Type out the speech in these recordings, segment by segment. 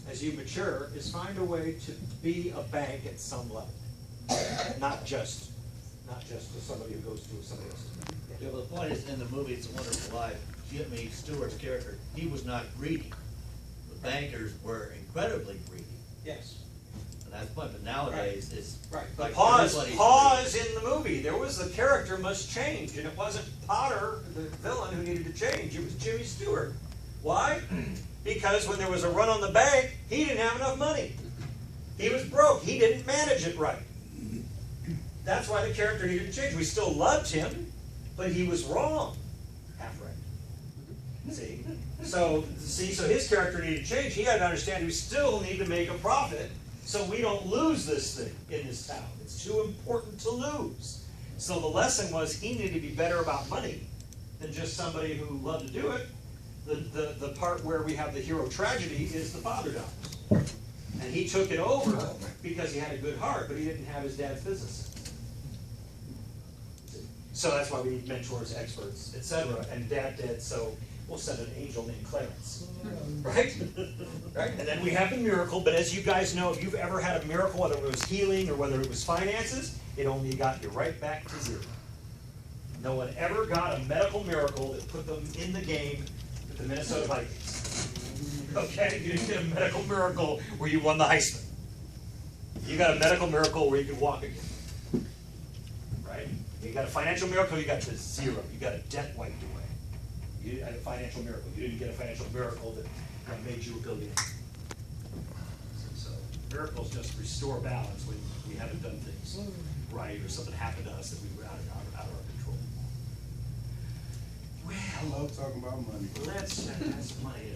as you mature, is find a way to be a bank at some level. Not just to somebody who goes to somebody else. Yeah, well, the point is, in the movie It's a Wonderful Life, Jimmy Stewart's character, he was not greedy. The bankers were incredibly greedy. Yes. And that's the point, but nowadays, it's Right. like Pause everybody's in the movie. There was the character must change, and it wasn't Potter, the villain, who needed to change. It was Jimmy Stewart. Why? Because when there was a run on the bank, he didn't have enough money. He was broke. He didn't manage it right. That's why the character needed to change. We still loved him, but he was wrong. Half right. See? So his character needed to change. He had to understand we still need to make a profit so we don't lose this thing in this town. It's too important to lose. So the lesson was he needed to be better about money than just somebody who loved to do it. The part where we have the hero tragedy is the father dies. And he took it over because he had a good heart, but he didn't have his dad's business. So that's why we need mentors, experts, etc. And Dad did, so we'll send an angel named Clarence. Right? Right? And then we have the miracle, but as you guys know, if you've ever had a miracle, whether it was healing or whether it was finances, it only got you right back to zero. No one ever got a medical miracle that put them in the game with the Minnesota Vikings. Okay? You didn't get a medical miracle where you won the Heisman. You got a medical miracle where you could walk again. Right? You got a financial miracle, you got to zero. You got a debt wiped away. You had a financial miracle. You didn't get a financial miracle that made you a billionaire. So miracles just restore balance when we haven't done things right or something happened to us that we were out of our control. Well, I love talking about money. that's money.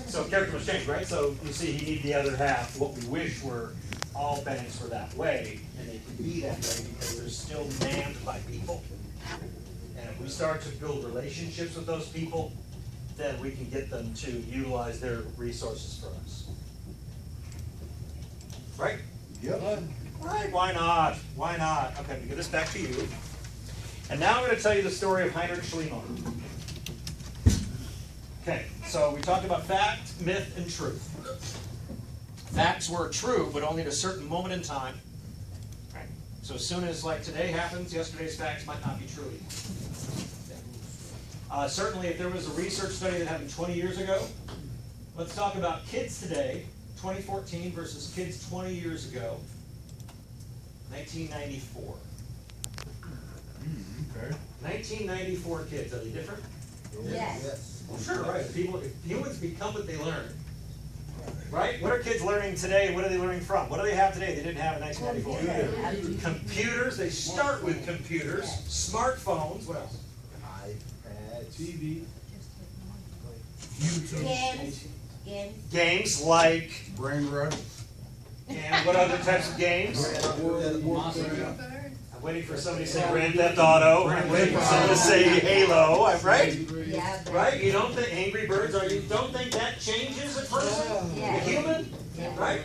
So character must change, right? So you see, he needed the other half. What we wish were all banks were that way, and they can be that way because they're still manned by people. And if we start to build relationships with those people, then we can get them to utilize their resources for us. Right? Yep. Right, why not? Why not? Okay, I'm going to give this back to you. And now I'm going to tell you the story of Heinrich Schliemann. Okay, so we talked about fact, myth, and truth. Facts were true, but only at a certain moment in time. Right? So as soon as, like, today happens, yesterday's facts might not be true anymore. Certainly, if there was a research study that happened 20 years ago, let's talk about kids today, 2014 versus kids 20 years ago, 1994. Okay. 1994 kids, are they different? Yes. Well, sure, right. If humans become what they learn. Right? What are kids learning today? What are they learning from? What do they have today they didn't have in 1994? Computers. They start with computers. Smartphones. What else? TV. Games. Games like. Brain rot. And what other types of games? I'm waiting for somebody to say Grand Theft Auto. I'm waiting for somebody to say Halo. Right? Yeah. Right? You don't think Angry Birds? You don't think that changes a person, a human? Right?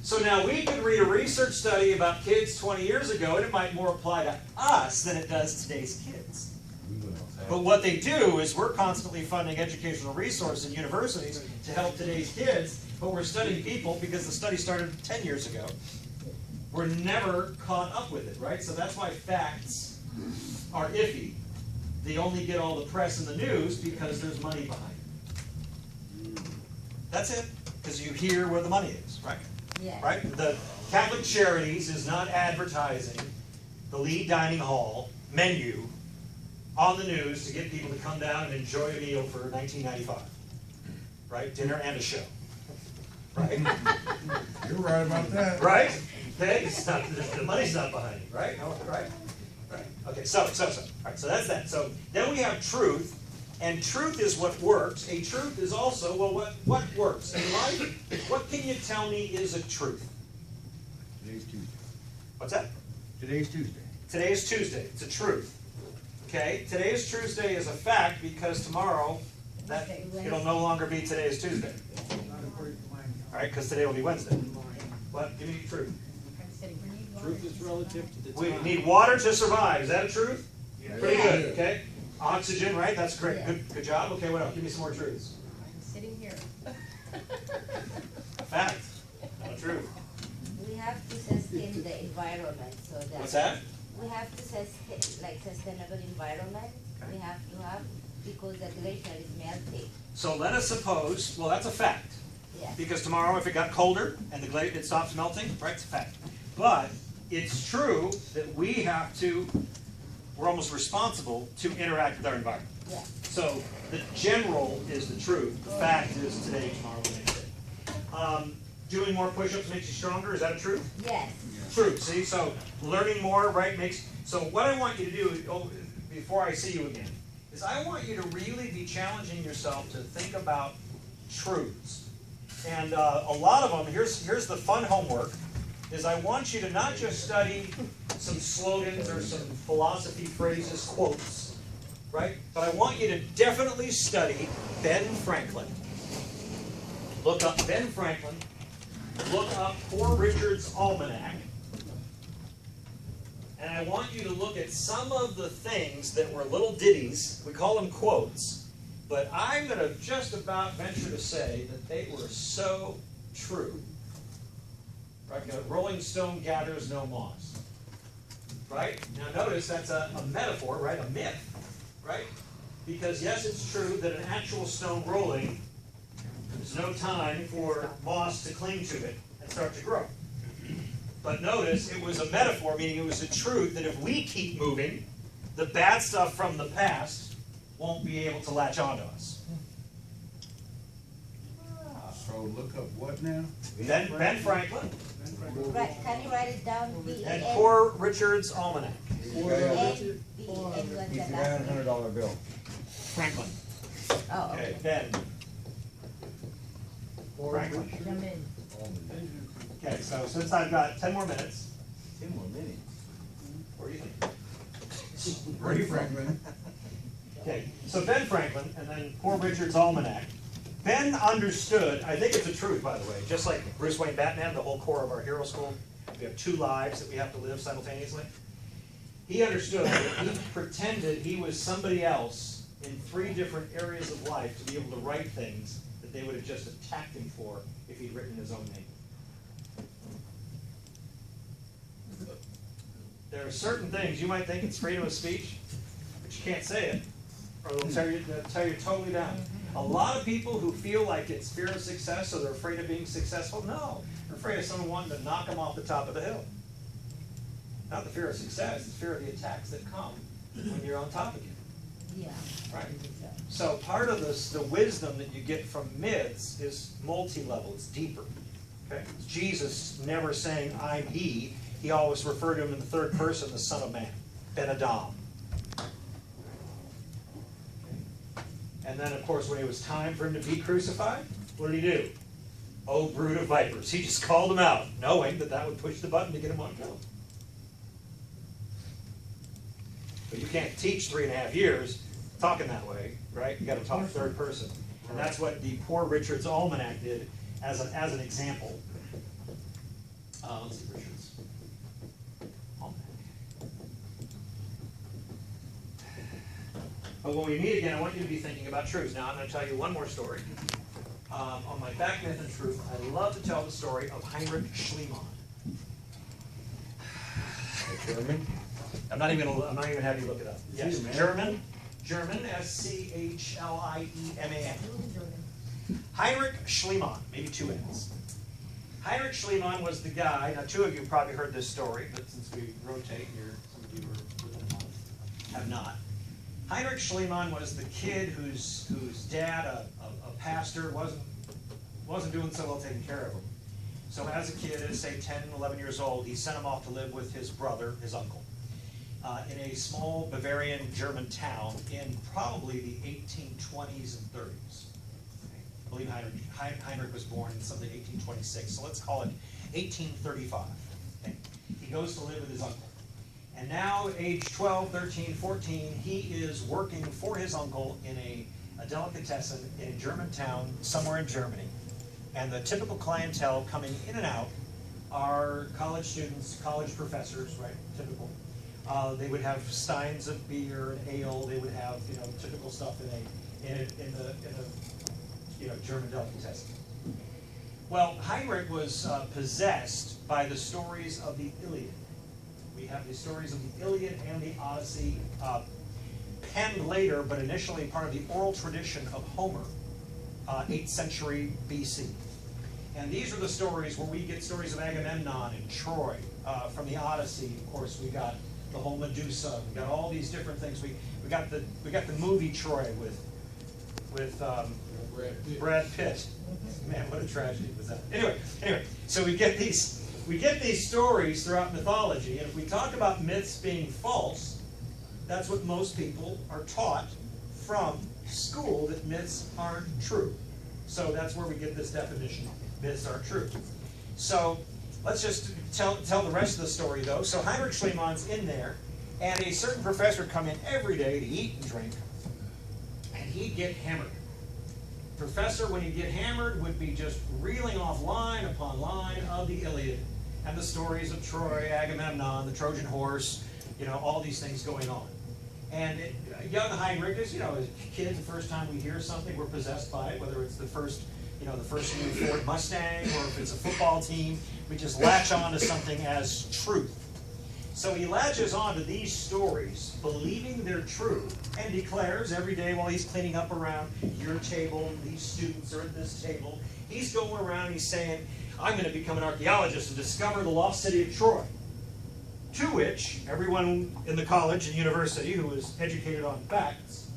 So now we could read a research study about kids 20 years ago, and it might more apply to us than it does today's kids. But what they do is we're constantly funding educational resources in universities to help today's kids, but we're studying people because the study started 10 years ago. We're never caught up with it, right? So that's why facts are iffy. They only get all the press and the news because there's money behind it. That's it, because you hear where the money is, right? Yeah. Right? The Catholic Charities is not advertising the Lee Dining Hall menu on the news to get people to come down and enjoy a meal for $19.95. Right? Dinner and a show. Right? You're right about that. Right? Okay? It's not, the money's not behind it, right? No, right? Right. Okay, so. All right, so that's that. So then we have truth, and truth is what works. A truth is also, well, what works? In life, what can you tell me is a truth? Today's Tuesday. What's that? Today's Tuesday. Today is Tuesday. It's a truth. Okay? Today is Tuesday is a fact because tomorrow, it'll no longer be today is Tuesday. All right, because today will be Wednesday. What? Give me the truth. Truth is relative to the We time. need water to survive. Is that a truth? Yeah. Pretty good, okay? Oxygen, right? That's great. Good job. Okay, what else? Give me some more truths. I'm sitting here. What's that? We have to like sustainable environment. Okay. We have to have because the glacier is melting. So let us suppose, well, that's a fact. Yeah. Because tomorrow, if it got colder and the glacier it stops melting, right, it's a fact. But it's true that we have to, we're almost responsible to interact with our environment. Yeah. So the general is the truth. The fact is today, tomorrow, the next day. Doing more push-ups makes you stronger. Is that a truth? Yes. True. See, so learning more, right, makes. So what I want you to do, before I see you again, is I want you to really be challenging yourself to think about truths. And a lot of them. Here's the fun homework. Is I want you to not just study some slogans or some philosophy phrases, quotes, right? But I want you to definitely study Ben Franklin. Look up Ben Franklin. Look up Poor Richard's Almanac. And I want you to look at some of the things that were little ditties. We call them quotes. But I'm going to just about venture to say that they were so true. Right? Rolling stone gathers no moss. Right? Now notice that's a metaphor, right? A myth. Right? Because yes, it's true that an actual stone rolling, there's no time for moss to cling to it and start to grow. But notice it was a metaphor, meaning it was a truth that if we keep moving, the bad stuff from the past won't be able to latch onto us. So look up what now? Ben Franklin Right. Can you write it down? and Poor Richard's Almanac. He's the guy He's the on a $100 bill. Franklin. Oh, Okay, okay. Ben. Franklin. Okay, so since I've got 10 more minutes, 10 more minutes. where do you think? Where are you from, man? Okay, so Ben Franklin and then Poor Richard's Almanac. Ben understood, I think it's a truth, by the way, just like Bruce Wayne Batman, the whole core of our hero school, we have 2 lives that we have to live simultaneously. He understood that he pretended he was somebody else in 3 different areas of life to be able to write things that they would have just attacked him for if he'd written his own name. There are certain things you might think it's freedom of speech, but you can't say it, or they'll tear you totally down. A lot of people who feel like it's fear of success, or they're afraid of being successful, no, they're afraid of someone wanting to knock them off the top of the hill. Not the fear of success, it's fear of the attacks that come when you're on top again. Yeah. Right? So part of this, the wisdom that you get from myths is multi-level, it's deeper. Okay? Jesus never saying, I'm he. He always referred to him in the third person, the Son of Man, Ben Adam. And then, of course, when it was time for him to be crucified, what did he do? Oh, brood of vipers. He just called them out, knowing that that would push the button to get him on film. But you can't teach 3.5 years talking that way, right? You got to talk third person. And that's what the Poor Richard's Almanac did as an example. Let's see, Richard's Almanac. But when we meet again, I want you to be thinking about truths. Now, I'm going to tell you one more story. On my Fact, Myth, and Truth, I love to tell the story of Heinrich Schliemann. German? I'm not even having you look it up. Yes, German, S-C-H-L-I-E-M-A-N. Heinrich Schliemann, maybe 2 N's. Heinrich Schliemann was the guy, now 2 of you probably heard this story, but since we rotate here, some of you were within a month, have not. Heinrich Schliemann was the kid whose dad, a pastor, wasn't doing so well taking care of him. So as a kid, at say 10, 11 years old, he sent him off to live with his brother, his uncle, in a small Bavarian German town in probably the 1820s and 30s. I believe Heinrich was born in something 1826, so let's call it 1835. Okay. He goes to live with his uncle. And now, age 12, 13, 14, he is working for his uncle in a delicatessen in a German town somewhere in Germany. And the typical clientele coming in and out are college students, college professors, right? Typical. They would have steins of beer and ale. They would have, typical stuff in a German delicatessen. Well, Heinrich was possessed by the stories of the Iliad. We have the stories of the Iliad and the Odyssey, penned later, but initially part of the oral tradition of Homer, 8th century BC. And these are the stories where we get stories of Agamemnon and Troy. From the Odyssey, of course, we got the whole Medusa. We got all these different things. We got the movie Troy with Brad Pitt. Man, what a tragedy was that. Anyway, so we get these stories throughout mythology, and if we talk about myths being false, that's what most people are taught from school, that myths aren't true. So that's where we get this definition, myths are true. So let's just tell the rest of the story, though. So Heinrich Schliemann's in there, and a certain professor would come in every day to eat and drink, and he'd get hammered. Professor, when he'd get hammered, would be just reeling off line upon line of the Iliad and the stories of Troy, Agamemnon, the Trojan horse, all these things going on. And young Heinrich is, as a kid, the first time we hear something, we're possessed by it, whether it's the first new Ford Mustang, or if it's a football team, we just latch on to something as truth. So he latches on to these stories, believing they're true, and declares every day while he's cleaning up around your table, these students are at this table, he's going around, he's saying, I'm going to become an archaeologist and discover the lost city of Troy. To which everyone in the college and university who is educated on facts,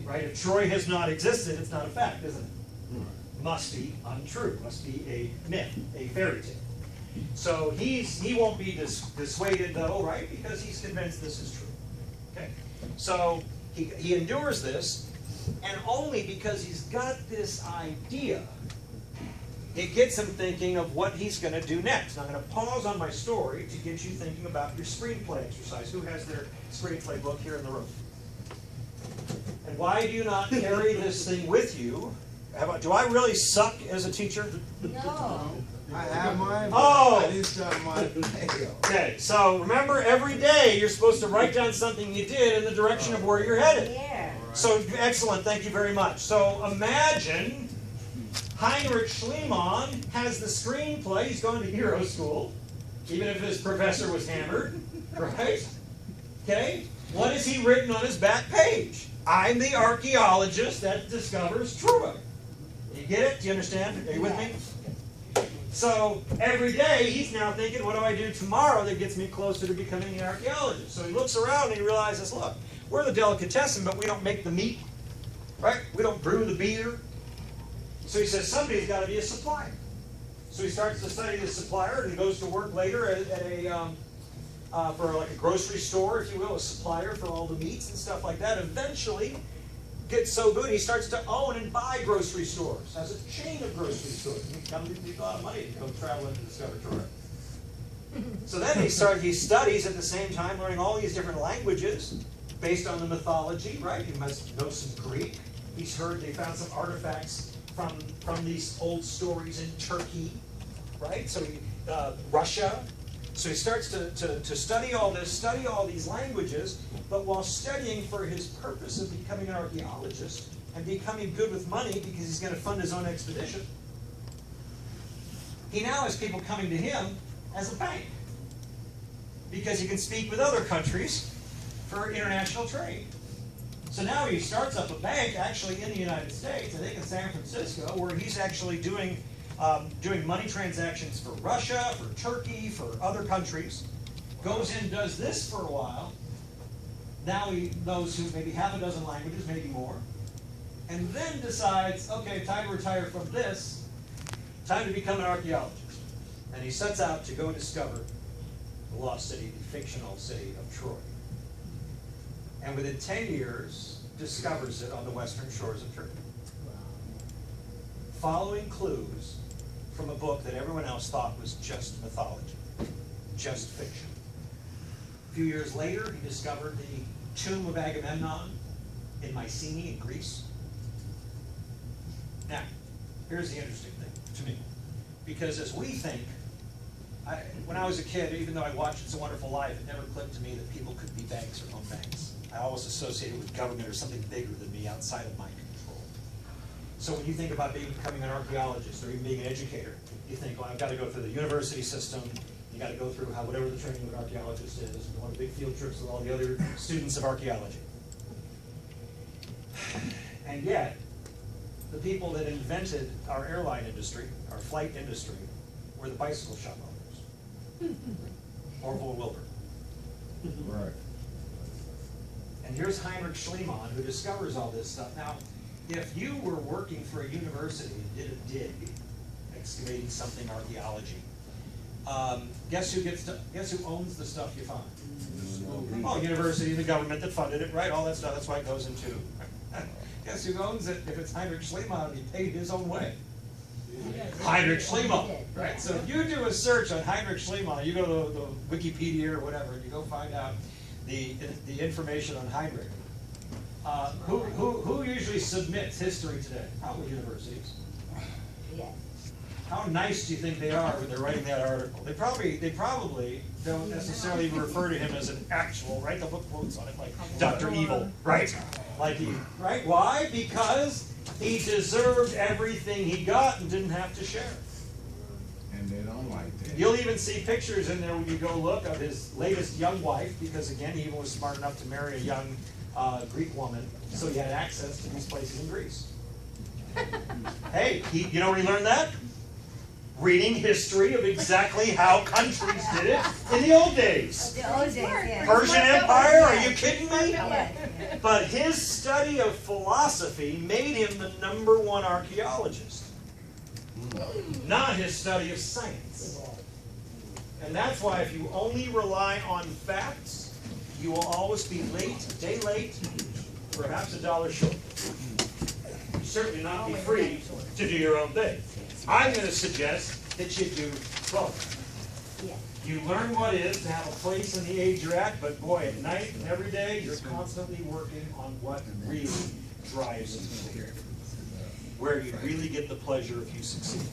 right? If Troy has not existed, it's not a fact, isn't it? Must be untrue, must be a myth, a fairy tale. So he won't be dissuaded, though, right? Because he's convinced this is true. Okay. So he endures this, and only because he's got this idea, it gets him thinking of what he's going to do next. Now, I'm going to pause on my story to get you thinking about your screenplay exercise. Who has their screenplay book here in the room? And why do you not carry this thing with you? Do I really suck as a teacher? No. I have mine. Oh! I didn't start mine. Okay, so remember, every day you're supposed to write down something you did in the direction of where you're headed. Yeah. So, excellent, thank you very much. So imagine Heinrich Schliemann has the screenplay. He's going to hero school, even if his professor was hammered, right? Okay, what has he written on his back page? I'm the archaeologist that discovers Troy. You get it? Do you understand? Are you with me? So every day he's now thinking, what do I do tomorrow that gets me closer to becoming an archaeologist? So he looks around and he realizes, look, we're the delicatessen, but we don't make the meat, right? We don't brew the beer. So he says, somebody's got to be a supplier. So he starts to study the supplier, and he goes to work later at for like a grocery store, if you will, a supplier for all the meats and stuff like that. Eventually gets so good he starts to own and buy grocery stores, has a chain of grocery stores. He needs a lot of money to go traveling to discover Troy. So then he studies at the same time, learning all these different languages based on the mythology, right? He must know some Greek. He's heard they found some artifacts from these old stories in Turkey, right? So Russia. So he starts to study all this, study all these languages, but while studying for his purpose of becoming an archaeologist and becoming good with money because he's going to fund his own expedition, he now has people coming to him as a bank because he can speak with other countries for international trade. So now he starts up a bank actually in the United States, I think in San Francisco, where he's actually doing money transactions for Russia, for Turkey, for other countries. Goes in, does this for a while. Now he knows maybe half a dozen languages, maybe more. And then decides, okay, time to retire from this. Time to become an archaeologist. And he sets out to go discover the lost city, the fictional city of Troy. And within 10 years, discovers it on the western shores of Turkey. Following clues from a book that everyone else thought was just mythology, just fiction. A few years later, he discovered the tomb of Agamemnon in Mycenae in Greece. Now, here's the interesting thing to me. Because as we think, when I was a kid, even though I watched It's a Wonderful Life, it never clicked to me that people could be banks or own banks. I always associated it with government or something bigger than me outside of my control. So when you think about becoming an archaeologist or even being an educator, you think, well, I've got to go through the university system, gotta go through whatever the training of an archaeologist is, go on big field trips with all the other students of archaeology. And yet, the people that invented our airline industry, our flight industry, were the bicycle shop owners. Orville Wilbur. Right. And here's Heinrich Schliemann, who discovers all this stuff. Now, if you were working for a university and did a dig, excavating something archaeology, guess who owns the stuff you find? Oh, university, the government that funded it, right? All that stuff. That's why it goes into. Guess who owns it? If it's Heinrich Schliemann, he paid his own way. Heinrich Schliemann, right? So if you do a search on Heinrich Schliemann, you go to the Wikipedia or whatever, and you go find out the information on Heinrich. Who usually submits history today? Probably universities. Yes. How nice do you think they are when they're writing that article? They probably don't necessarily refer to him as an actual, right? They'll put quotes on it like Dr. Evil, right? Like he, right? Why? Because he deserved everything he got and didn't have to share. And they don't like that. You'll even see pictures in there when you go look of his latest young wife, because again, he was smart enough to marry a young Greek woman, so he had access to these places in Greece. Hey, you know where he learned that? Reading history of exactly how countries did it in the old days. The old days, yes. Persian Empire, are you kidding me? Yes. But his study of philosophy made him the #1 archaeologist, not his study of science. And that's why if you only rely on facts, you will always be late, a day late, perhaps $1 short. You certainly not be free to do your own thing. I'm going to suggest that you do both. Yes. You learn what is to have a place in the age you're at, but boy, at night and every day, you're constantly working on what really drives you, where you really get the pleasure if you succeed.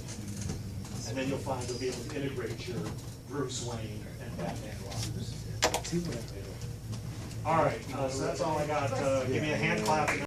And then you'll find you'll be able to integrate your Bruce Wayne and Batman Robbers. All right, so that's all I got. Give me a hand clap.